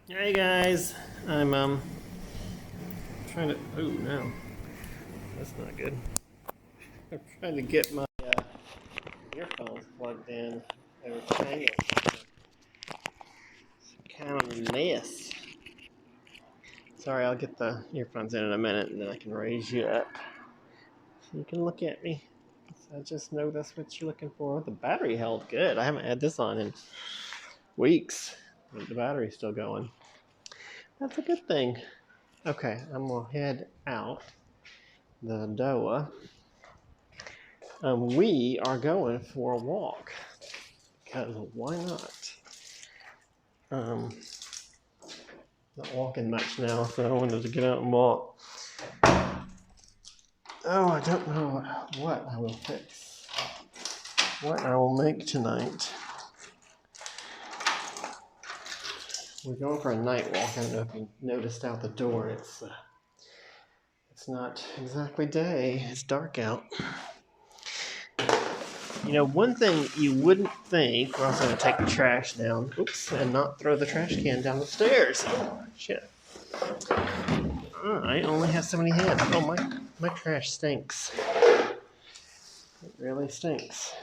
Hey guys, I'm trying to. Oh no, that's not good. I'm trying to get my earphones plugged in. They were tangled. It's kind of a mess. Sorry, I'll get the earphones in a minute, and then I can raise you up so you can look at me. So I just know that's what you're looking for. The battery held good. I haven't had this on in weeks, but the battery's still going. That's a good thing. Okay, I'm gonna head out the door. We are going for a walk because why not? Um, Not walking much now, so I wanted to get out and walk. Oh, I don't know what I will fix. What I will make tonight. We're going for a night walk. I don't know if you noticed out the door. It's not exactly day. It's dark out. You know, one thing you wouldn't think. We're also going to take the trash down. Oops, and not throw the trash can down the stairs. Oh, shit. I only have so many hands. Oh, my trash stinks. It really stinks.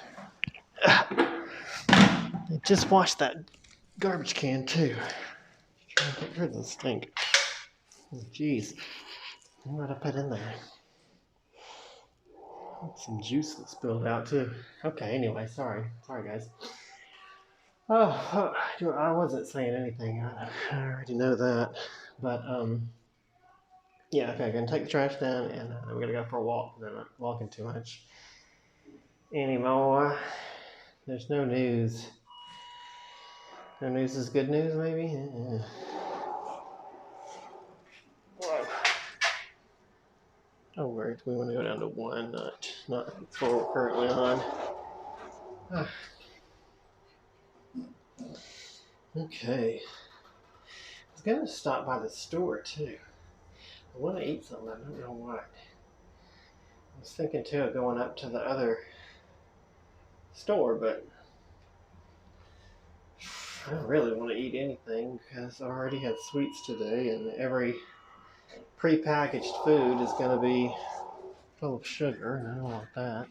I just washed that garbage can too. Trying to get rid of the stink. Oh, jeez. What did I put in there? Some juice that spilled out too. Okay, anyway, sorry. Sorry, guys. I wasn't saying anything. I already know that. But, yeah, okay, I'm going to take the trash down and I'm going to go for a walk. I'm not walking too much anymore. There's no news. No news is good news, maybe? Yeah. Whoa. Oh, we want to go down to one, not what we're currently on. Okay. I was going to stop by the store too. I want to eat something. I don't know what. I was thinking too of going up to the other store, but I don't really want to eat anything because I already had sweets today, and every prepackaged food is going to be full of sugar, and I don't want that.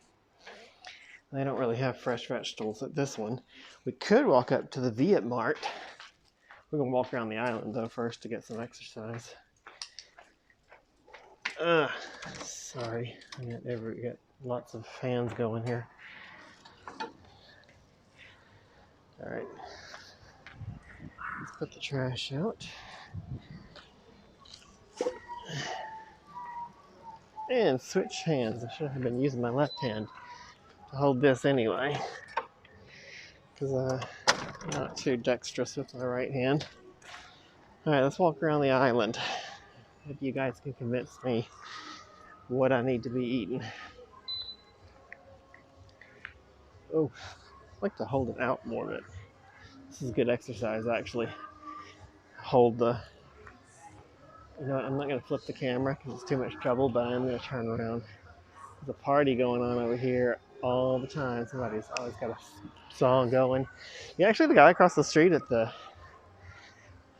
They don't really have fresh vegetables at this one. We could walk up to the Viet Mart. We're going to walk around the island, though, first to get some exercise. Sorry. I got lots of fans going here. All right. Let's put the trash out. And switch hands. I should have been using my left hand to hold this anyway, because I'm not too dexterous with my right hand. All right, let's walk around the island. Maybe you guys can convince me what I need to be eating. Oh, I like to hold it out more, but this is good exercise, actually. Hold the... You know what, I'm not going to flip the camera because it's too much trouble, but I'm going to turn around. There's a party going on over here all the time. Somebody's always got a song going. Yeah, actually, the guy across the street at the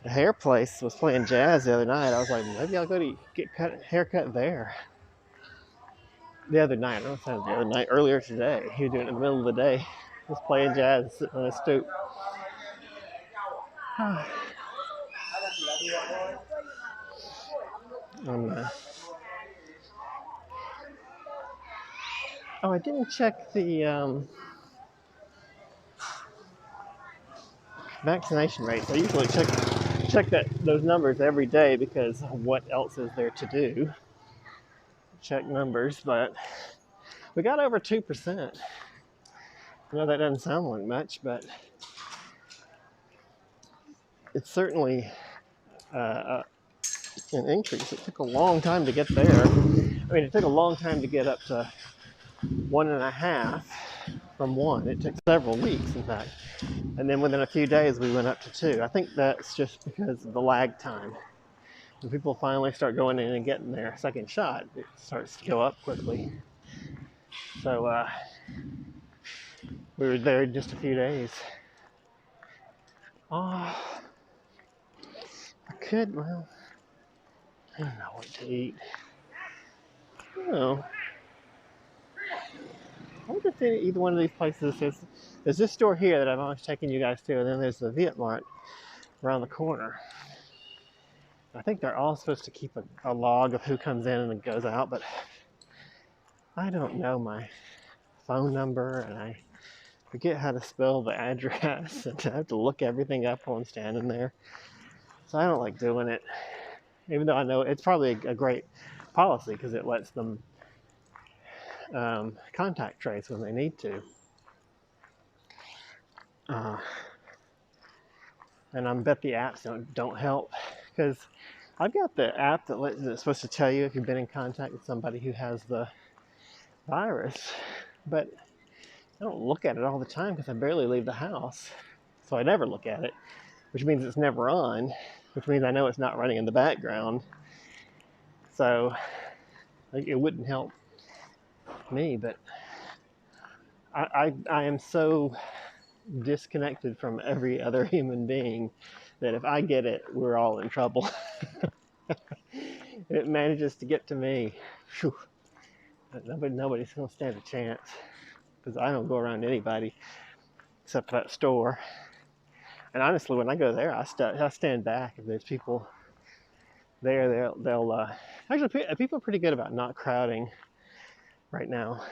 hair place was playing jazz the other night. I was like, maybe I'll go to get haircut there. The other night, I don't know if it was the other night, earlier today. He was doing it in the middle of the day. He was playing jazz sitting on his stoop. I didn't check the vaccination rates. I usually check those numbers every day because what else is there to do? Check numbers, but we got over 2%. I know that doesn't sound like much, but it's certainly an increase. It took a long time to get there. I mean, it took a long time to get up to 1.5 from 1. It took several weeks, in fact. And then within a few days, we went up to 2. I think that's just because of the lag time. When people finally start going in and getting their second shot, it starts to go up quickly. So we were there just a few days. Oh, could, well, I don't know what to eat. Oh, I wonder if either one of these places there's this store here that I've always taken you guys to, and then there's the Viet Mart around the corner. I think they're all supposed to keep a log of who comes in and goes out, but I don't know my phone number, and I forget how to spell the address, and I have to look everything up while I'm standing there. So I don't like doing it, even though I know it's probably a great policy because it lets them contact trace when they need to. And I bet the apps don't help, because I've got the app that's supposed to tell you if you've been in contact with somebody who has the virus, but I don't look at it all the time because I barely leave the house, so I never look at it, which means it's never on, which means I know it's not running in the background. So it wouldn't help me, but I am so disconnected from every other human being that if I get it, we're all in trouble. It manages to get to me. Whew. Nobody's gonna stand a chance, because I don't go around anybody except for that store. And honestly, when I go there, I stand back. If there's people there, they'll actually, people are pretty good about not crowding right now.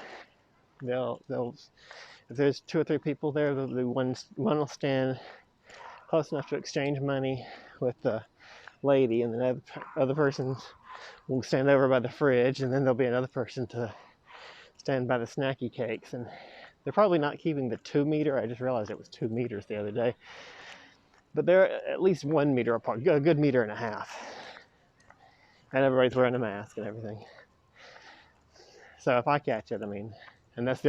They'll if there's 2 or 3 people there, the one will stand close enough to exchange money with the lady, and the other person will stand over by the fridge, and then there'll be another person to stand by the snacky cakes. And they're probably not keeping the 2 meter. I just realized it was 2 meters the other day. But they're at least 1 meter apart, a good 1.5 meters. And everybody's wearing a mask and everything. So if I catch it, I mean, and that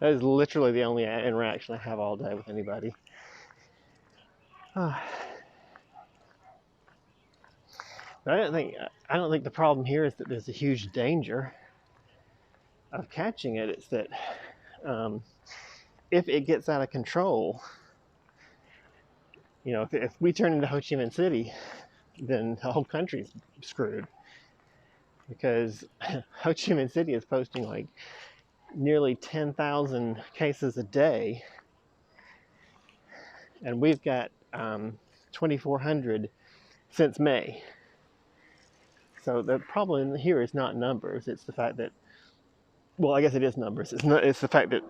is literally the only interaction I have all day with anybody. But I don't think the problem here is that there's a huge danger of catching it. It's that if it gets out of control, you know, if we turn into Ho Chi Minh City, then the whole country's screwed, because Ho Chi Minh City is posting like nearly 10,000 cases a day, and we've got 2,400 since May. So the problem here is not numbers. It's the fact that, well, I guess it is numbers. It's the fact that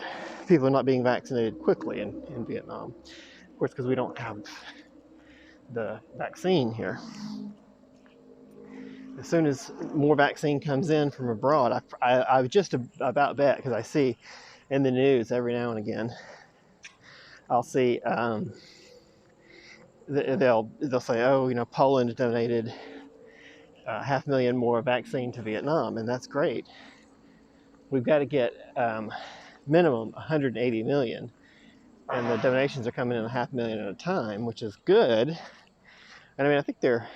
people are not being vaccinated quickly in Vietnam. Of course, because we don't have the vaccine here. As soon as more vaccine comes in from abroad, I just about bet, because I see in the news every now and again, I'll see they'll say, oh, you know, Poland donated 500,000 more vaccine to Vietnam, and that's great. We've got to get minimum 180 million, and the donations are coming in 500,000 at a time, which is good. And I mean, I think they're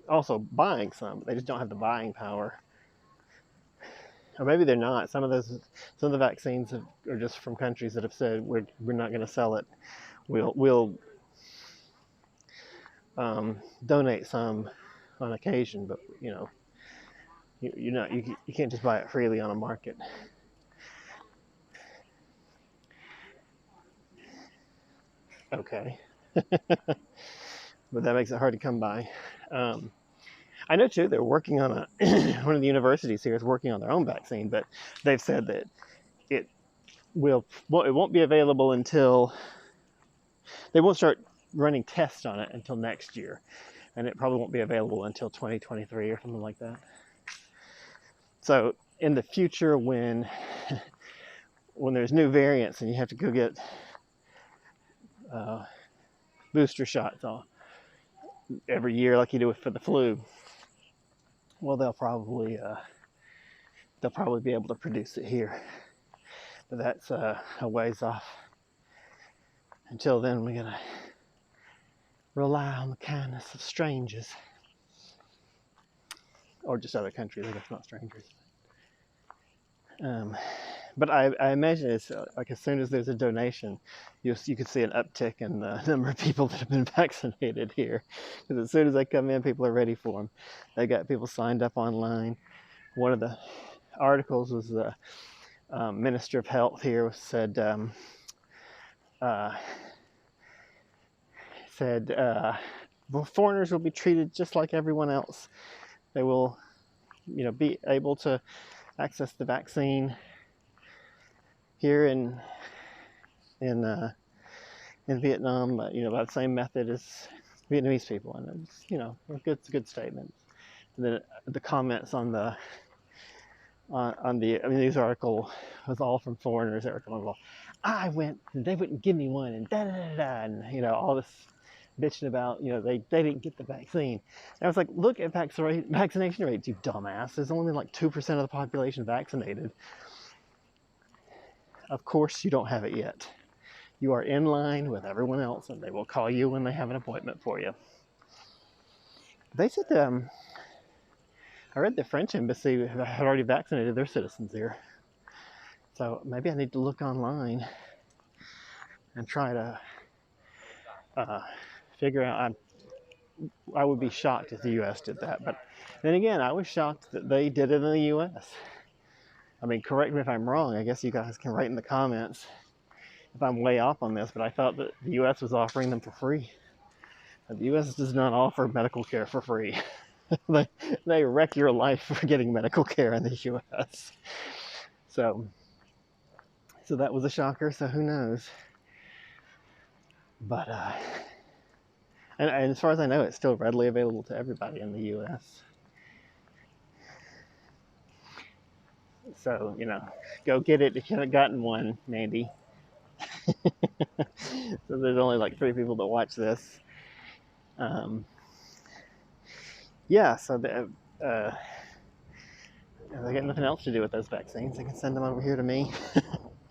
also buying some. They just don't have the buying power, or maybe they're not. Some of the vaccines are just from countries that have said we're not going to sell it. We'll donate some on occasion, but you know, you can't just buy it freely on a market. Okay. But that makes it hard to come by. I know too, they're working on one of the universities here is working on their own vaccine, but they've said that it won't be available until, they won't start running tests on it until next year, and it probably won't be available until 2023 or something like that. So in the future, when there's new variants and you have to go get booster shots every year like you do for the flu, well, they'll probably be able to produce it here, but that's a ways off. Until then, we're gonna rely on the kindness of strangers, or just other countries, I guess, not strangers. But I imagine it's like as soon as there's a donation, you could see an uptick in the number of people that have been vaccinated here. Because as soon as they come in, people are ready for them. They got people signed up online. One of the articles was the Minister of Health here uh, said foreigners will be treated just like everyone else. They will, be able to access the vaccine here in Vietnam, by the same method as Vietnamese people, and it's a good statement. And then the comments on the news article was all from foreigners that were coming along. I went, and they wouldn't give me one, and da da da da, and all this bitching about they didn't get the vaccine. And I was like, look at vaccination rates, you dumbass. There's only like 2% of the population vaccinated. Of course you don't have it yet. You are in line with everyone else, and they will call you when they have an appointment for you. They said, I read the French embassy had already vaccinated their citizens here. So maybe I need to look online and try to figure out. I would be shocked if the U.S. did that. But then again, I was shocked that they did it in the U.S. I mean, correct me if I'm wrong. I guess you guys can write in the comments if I'm way off on this, but I thought that the U.S. was offering them for free. The U.S. does not offer medical care for free. They wreck your life for getting medical care in the U.S. So that was a shocker. So who knows? But and as far as I know, it's still readily available to everybody in the U.S. So go get it if you haven't gotten one, Mandy. So there's only like 3 people that watch this. Yeah, so they got nothing else to do with those vaccines. They can send them over here to me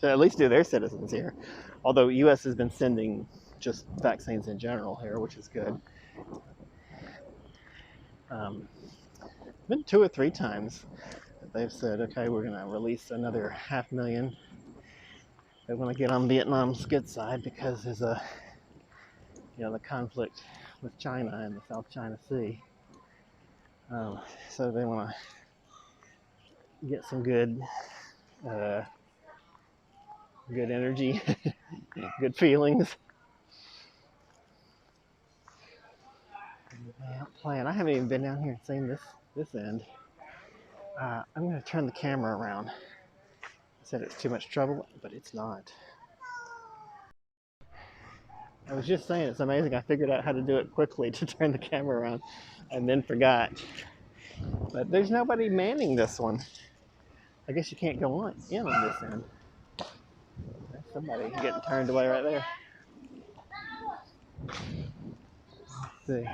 to at least do their citizens here. Although U.S. has been sending just vaccines in general here, which is good. Been 2 or 3 times that they've said, okay, we're going to release another 500,000. They want to get on Vietnam's good side because there's the conflict with China in the South China Sea. So they want to get some good energy, good feelings. I haven't even been down here and seen this end. I'm going to turn the camera around. I said it's too much trouble, but it's not. I was just saying it's amazing. I figured out how to do it quickly to turn the camera around and then forgot. But there's nobody manning this one. I guess you can't go in on this end. There's somebody getting turned away right there. Let's see.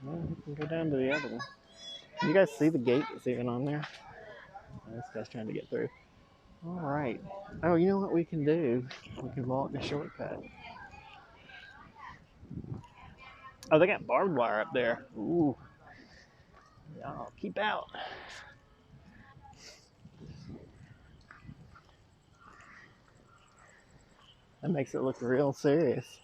Well, we can go down to the other one. Can you guys see the gate that's even on there? Oh, this guy's trying to get through. All right. Oh, you know what we can do? We can walk the shortcut. Oh, they got barbed wire up there. Ooh. Y'all keep out. That makes it look real serious.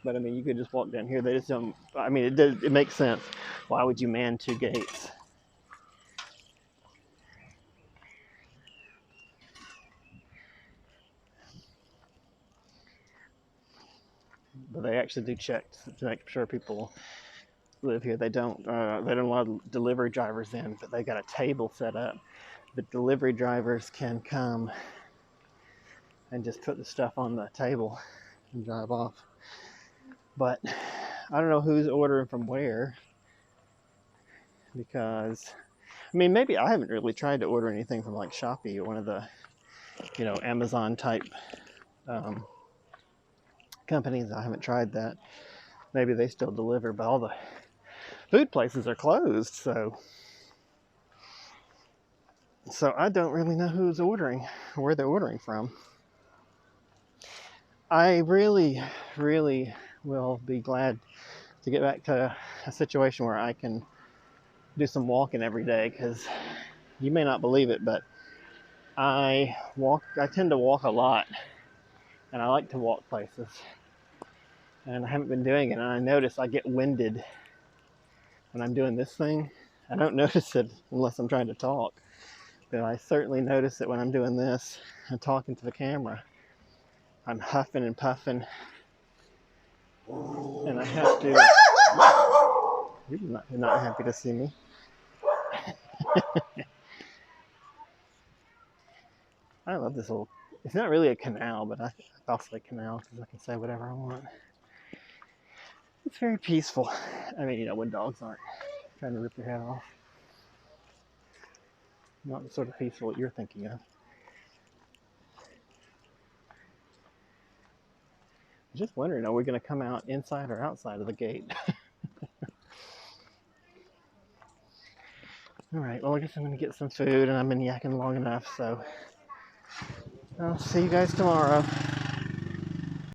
But I mean, you could just walk down here. They just don't. I mean, it makes sense. Why would you man 2 gates? But they actually do check to make sure people live here. They don't allow delivery drivers in, but they got a table set up. The delivery drivers can come and just put the stuff on the table and drive off. But I don't know who's ordering from where, because I mean, maybe I haven't really tried to order anything from like Shopee or one of the Amazon type companies. I haven't tried that. Maybe they still deliver, but all the food places are closed, so I don't really know who's ordering, where they're ordering from. I really, really will be glad to get back to a situation where I can do some walking every day, because you may not believe it, but I tend to walk a lot, and I like to walk places, and I haven't been doing it, and I notice I get winded when I'm doing this thing. I don't notice it unless I'm trying to talk, but I certainly notice it when I'm doing this and talking to the camera. I'm huffing and puffing, and I have to. You're not happy to see me. I love this little. It's not really a canal, but I'll say canal because I can say whatever I want. It's very peaceful. I mean, you know, when dogs aren't trying to rip your head off. Not the sort of peaceful you're thinking of. I'm just wondering, are we going to come out inside or outside of the gate? All right, well, I guess I'm going to get some food, and I've been yakking long enough, so I'll see you guys tomorrow.